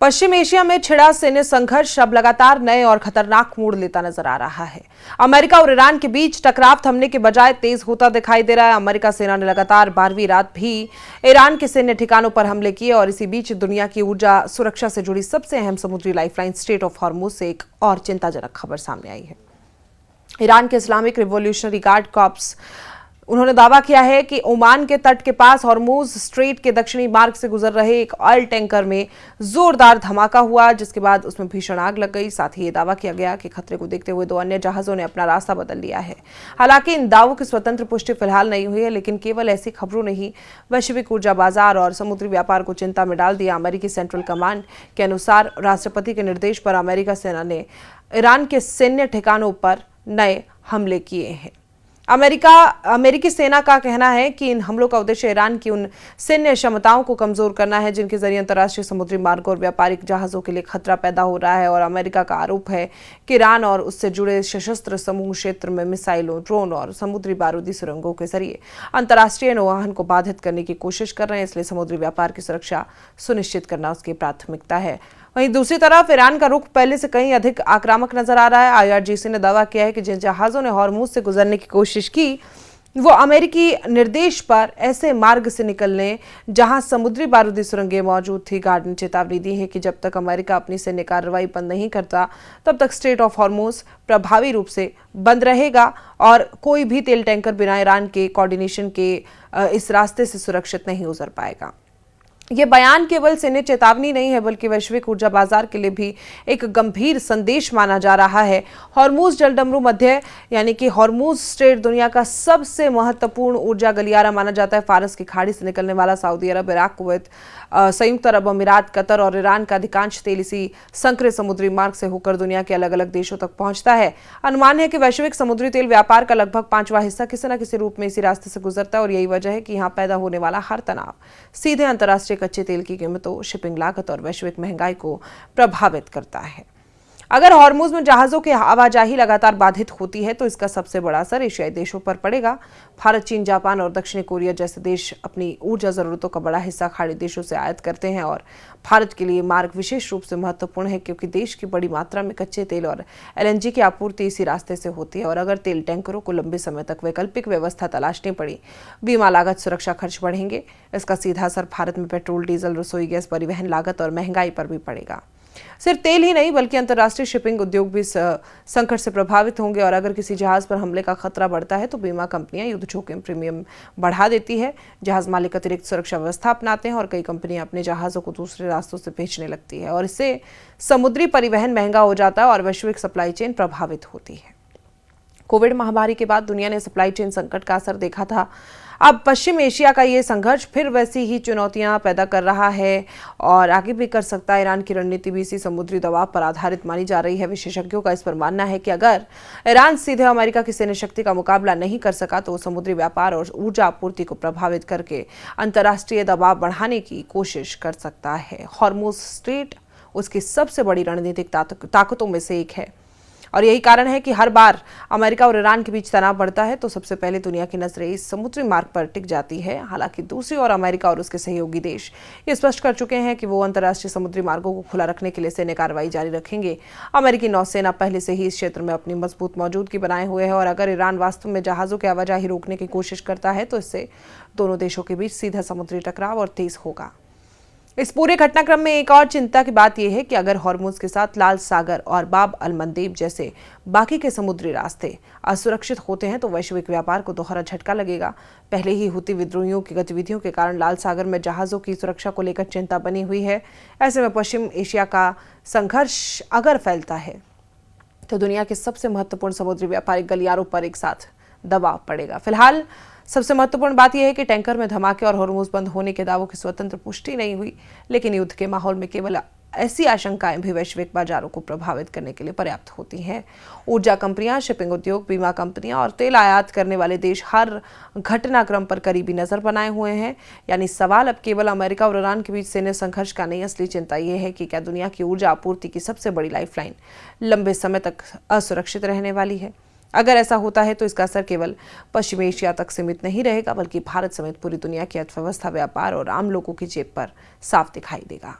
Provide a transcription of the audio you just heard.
पश्चिम Asia में छिड़ा सैन्य संघर्ष अब लगातार नए और खतरनाक मोड़ लेता नजर आ रहा है। अमेरिका और ईरान के बीच टकराव थमने के बजाय तेज होता दिखाई दे रहा है। अमेरिका सेना ने लगातार 12वीं रात भी ईरान के सैन्य ठिकानों पर हमले किए और इसी बीच दुनिया की ऊर्जा सुरक्षा से जुड़ी सबसे अहम समुद्री लाइफलाइन स्ट्रेट ऑफ हॉर्मुज से एक और चिंताजनक खबर सामने आई है। ईरान के इस्लामिक रिवॉल्यूशनरी गार्ड कॉर्प्स उन्होंने दावा किया है कि ओमान के तट के पास हॉर्मुज स्ट्रेट के दक्षिणी मार्ग से गुजर रहे एक ऑयल टैंकर में जोरदार धमाका हुआ, जिसके बाद उसमें भीषण आग लग गई। साथ ही ये दावा किया गया कि खतरे को देखते हुए 2 अन्य जहाजों ने अपना रास्ता बदल लिया है। हालांकि इन दावों की स्वतंत्र पुष्टि फिलहाल नहीं हुई है, लेकिन केवल ऐसी खबरों ने ही वैश्विक ऊर्जा बाजार और समुद्री व्यापार को चिंता में डाल दिया। अमेरिकी सेंट्रल कमांड के अनुसार राष्ट्रपति के निर्देश पर अमेरिका सेना ने ईरान के सैन्य ठिकानों पर नए हमले किए हैं। अमेरिकी सेना का कहना है कि इन हमलों का उद्देश्य ईरान की उन सैन्य क्षमताओं को कमजोर करना है जिनके जरिए अंतर्राष्ट्रीय समुद्री मार्गों और व्यापारिक जहाजों के लिए खतरा पैदा हो रहा है। और अमेरिका का आरोप है कि ईरान और उससे जुड़े सशस्त्र समूह क्षेत्र में मिसाइलों, ड्रोन और समुद्री बारूदी सुरंगों के जरिए अंतर्राष्ट्रीय नौवहन को बाधित करने की कोशिश कर रहे हैं। इसलिए समुद्री व्यापार की सुरक्षा सुनिश्चित करना उसकी प्राथमिकता है। वहीं दूसरी तरफ ईरान का रुख पहले से कहीं अधिक आक्रामक नजर आ रहा है। IRGC ने दावा किया है कि जिन जहाजों ने हॉर्मुज से गुजरने की कोशिश की वो अमेरिकी निर्देश पर ऐसे मार्ग से निकलने जहां समुद्री बारूदी सुरंगें मौजूद थी। गार्ड ने चेतावनी दी है कि जब तक अमेरिका अपनी सैन्य कार्रवाई बंद नहीं करता तब तक स्ट्रेट ऑफ हॉर्मुज प्रभावी रूप से बंद रहेगा और कोई भी तेल टैंकर बिना ईरान के कोऑर्डिनेशन के इस रास्ते से सुरक्षित नहीं गुजर पाएगा। ये बयान केवल सैन्य चेतावनी नहीं है, बल्कि वैश्विक ऊर्जा बाजार के लिए भी एक गंभीर संदेश माना जा रहा है। हॉर्मुज जलडमरू मध्य यानी कि हॉर्मुज स्ट्रेट दुनिया का सबसे महत्वपूर्ण ऊर्जा गलियारा माना जाता है। फारस की खाड़ी से निकलने वाला सऊदी अरब, इराक, कुवैत, संयुक्त अरब अमीरात, कतर और ईरान का अधिकांश तेल इसी संकरे समुद्री मार्ग से होकर दुनिया के अलग अलग देशों तक पहुंचता है। अनुमान है कि वैश्विक समुद्री तेल व्यापार का लगभग 5वां हिस्सा किसी न किसी रूप में इसी रास्ते से गुजरता है और यही वजह है कि यहाँ पैदा होने वाला हर तनाव सीधे अंतर्राष्ट्रीय कच्चे तेल की कीमतों, शिपिंग लागत और वैश्विक महंगाई को प्रभावित करता है। अगर हॉर्मुज में जहाजों की आवाजाही लगातार बाधित होती है तो इसका सबसे बड़ा असर एशियाई देशों पर पड़ेगा। भारत, चीन, जापान और दक्षिणी कोरिया जैसे देश अपनी ऊर्जा जरूरतों का बड़ा हिस्सा खाड़ी देशों से आयात करते हैं और भारत के लिए मार्ग विशेष रूप से महत्वपूर्ण है क्योंकि देश की बड़ी मात्रा में कच्चे तेल और LNG की आपूर्ति इसी रास्ते से होती है। और अगर तेल टैंकरों को लंबे समय तक वैकल्पिक व्यवस्था तलाशनी पड़ी, बीमा लागत, सुरक्षा खर्च बढ़ेंगे। इसका सीधा असर भारत में पेट्रोल, डीजल, रसोई गैस, परिवहन लागत और महंगाई पर भी पड़ेगा। सिर्फ तेल ही नहीं बल्कि अंतर्राष्ट्रीय शिपिंग उद्योग भी संकट से प्रभावित होंगे और अगर किसी जहाज पर हमले का खतरा बढ़ता है तो बीमा कंपनियां युद्ध जोखिम प्रीमियम बढ़ा देती है। जहाज मालिक अतिरिक्त सुरक्षा व्यवस्था अपनाते हैं और कई कंपनियां अपने जहाजों को दूसरे रास्तों से बेचने लगती है और इससे समुद्री परिवहन महंगा हो जाता है और वैश्विक सप्लाई चेन प्रभावित होती है। कोविड महामारी के बाद दुनिया ने सप्लाई चेन संकट का असर देखा था। अब पश्चिम एशिया का ये संघर्ष फिर वैसी ही चुनौतियां पैदा कर रहा है और आगे भी कर सकता है। ईरान की रणनीति भी इसी समुद्री दबाव पर आधारित मानी जा रही है। विशेषज्ञों का इस पर मानना है कि अगर ईरान सीधे अमेरिका की सैन्य शक्ति का मुकाबला नहीं कर सका तो वो समुद्री व्यापार और ऊर्जा आपूर्ति को प्रभावित करके अंतर्राष्ट्रीय दबाव बढ़ाने की कोशिश कर सकता है। हॉर्मुज स्ट्रेट उसकी सबसे बड़ी रणनीतिक ताकतों में से एक है और यही कारण है कि हर बार अमेरिका और ईरान के बीच तनाव बढ़ता है तो सबसे पहले दुनिया की नजरें इस समुद्री मार्ग पर टिक जाती है। हालांकि दूसरी ओर अमेरिका और उसके सहयोगी देश ये स्पष्ट कर चुके हैं कि वो अंतर्राष्ट्रीय समुद्री मार्गों को खुला रखने के लिए सैन्य कार्रवाई जारी रखेंगे। अमेरिकी नौसेना पहले से ही इस क्षेत्र में अपनी मजबूत मौजूदगी बनाए हुए है और अगर ईरान वास्तव में जहाजों की आवाजाही रोकने की कोशिश करता है तो इससे दोनों देशों के बीच सीधा समुद्री टकराव और तेज होगा। इस पूरे घटनाक्रम में एक और चिंता की बात यह है कि अगर हॉर्मुज के साथ लाल सागर और बाब अल मंदेब जैसे बाकी के समुद्री रास्ते असुरक्षित होते हैं तो वैश्विक व्यापार को दोहरा झटका लगेगा। पहले ही हुती विद्रोहियों की गतिविधियों के कारण लाल सागर में जहाजों की सुरक्षा को लेकर चिंता बनी हुई है। ऐसे में पश्चिम एशिया का संघर्ष अगर फैलता है तो दुनिया के सबसे महत्वपूर्ण समुद्री व्यापारिक गलियारों पर एक साथ दबाव पड़ेगा। फिलहाल सबसे महत्वपूर्ण बात यह है कि टैंकर में धमाके और हॉर्मुज बंद होने के दावों की स्वतंत्र पुष्टि नहीं हुई, लेकिन युद्ध के माहौल में केवल ऐसी आशंकाएं भी वैश्विक बाजारों को प्रभावित करने के लिए पर्याप्त होती हैं। ऊर्जा कंपनियां, शिपिंग उद्योग, बीमा कंपनियां और तेल आयात करने वाले देश हर घटनाक्रम पर करीबी नजर बनाए हुए हैं। यानी सवाल अब केवल अमेरिका और ईरान के बीच सैन्य संघर्ष का नहीं, असली चिंता यह है कि क्या दुनिया की ऊर्जा आपूर्ति की सबसे बड़ी लाइफलाइन लंबे समय तक असुरक्षित रहने वाली है। अगर ऐसा होता है तो इसका असर केवल पश्चिम एशिया तक सीमित नहीं रहेगा, बल्कि भारत समेत पूरी दुनिया की अर्थव्यवस्था, व्यापार और आम लोगों की जेब पर साफ दिखाई देगा।